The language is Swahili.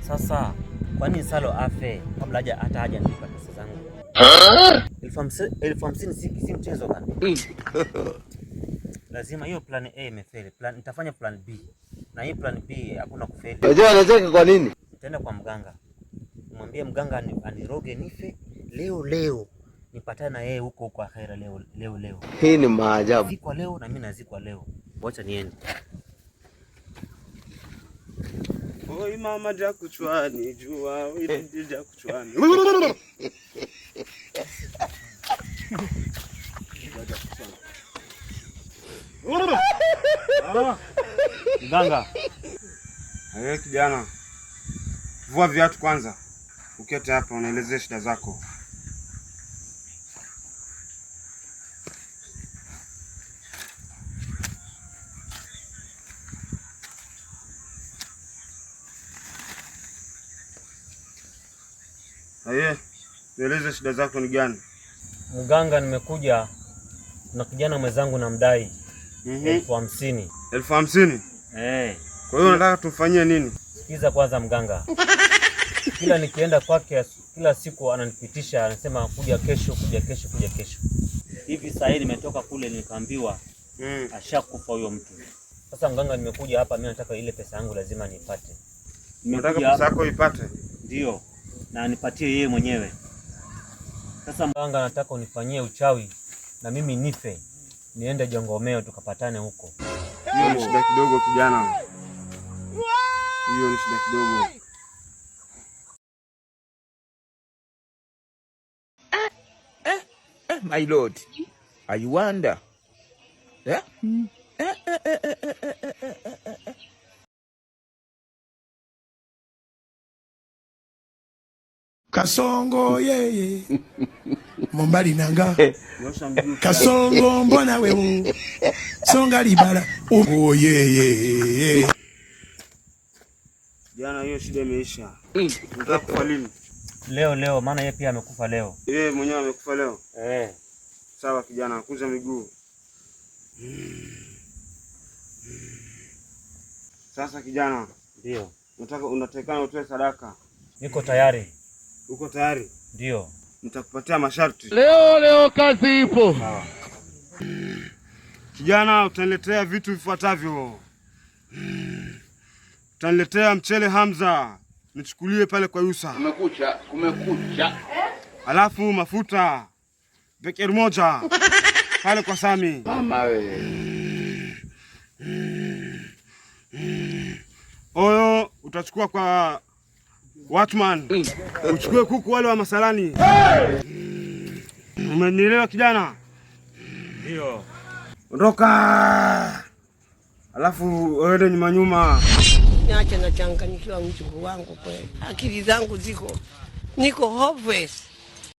Sasa kwa nini Salo afe kabla hata haja nilipa pesa zangu? 50,000 si mchezo bana. Lazima hiyo plan A imefeli. Nitafanya plan B. Na hii plan B hakuna kufeli. Unajua anacheka kwa nini? Nitaenda kwa mganga. Mwambie mganga aniroge nife leo. Nipatane na yeye huko akhera leo. Hii ni maajabu. Zikwa leo na mimi nazikwa leo. Wacha niende. Oi mama jakuchwani jua wewe jakuchwani. Mganga. Kijana. Vua viatu kwanza. Ukete hapa unaelezea shida zako. Nieleze shida zako ni gani? Mganga, nimekuja na kijana mwenzangu na mdai 50,000. 50,000? Kwa hiyo unataka tumfanyie nini? Sikiza kwanza mganga. Kila nikienda kwake kila siku ananipitisha, anasema kuja kesho. Hivi sasa nimetoka kule nikaambiwa ashakufa huyo mtu. Sasa mganga, nimekuja hapa mimi nataka ile pesa yangu lazima nipate. Nataka pesa yako ipate? Ndio. Na nipatie yeye mwenyewe. Sasa mganga, nataka unifanyie uchawi na mimi nife. Niende Jongomeo tukapatane huko. Hiyo ni shida kidogo kijana. Hiyo ni shida kidogo. My lord, I wonder. Yeah? Kasongo yeye Mombali nanga Kasongo mbona wewe Songa libala oh yeye Jana hiyo shida imeisha. Unataka kufa lini? Leo maana yeye pia amekufa leo. Yeye mwenyewe amekufa leo? Sawa kijana, kunja miguu. Sasa kijana, ndio. Unatakana utoe sadaka. Niko tayari. Uko tayari? Ndio. Nitakupatia masharti. Leo kazi ipo. Sawa. Kijana, utaniletea vitu vifuatavyo. Utaniletea mchele Hamza, nichukulie pale kwa Yusa. Kumekucha. Alafu mafuta bekeri moja pale kwa Sami. Mama we. Oyo utachukua kwa Watman. Uchukue kuku wale wa masalani. Umenielewa kijana? Ndio. Ondoka. Alafu uende nyuma. Niache nachanganyikiwa mchungu wangu kweli. Akili zangu niko hopeless.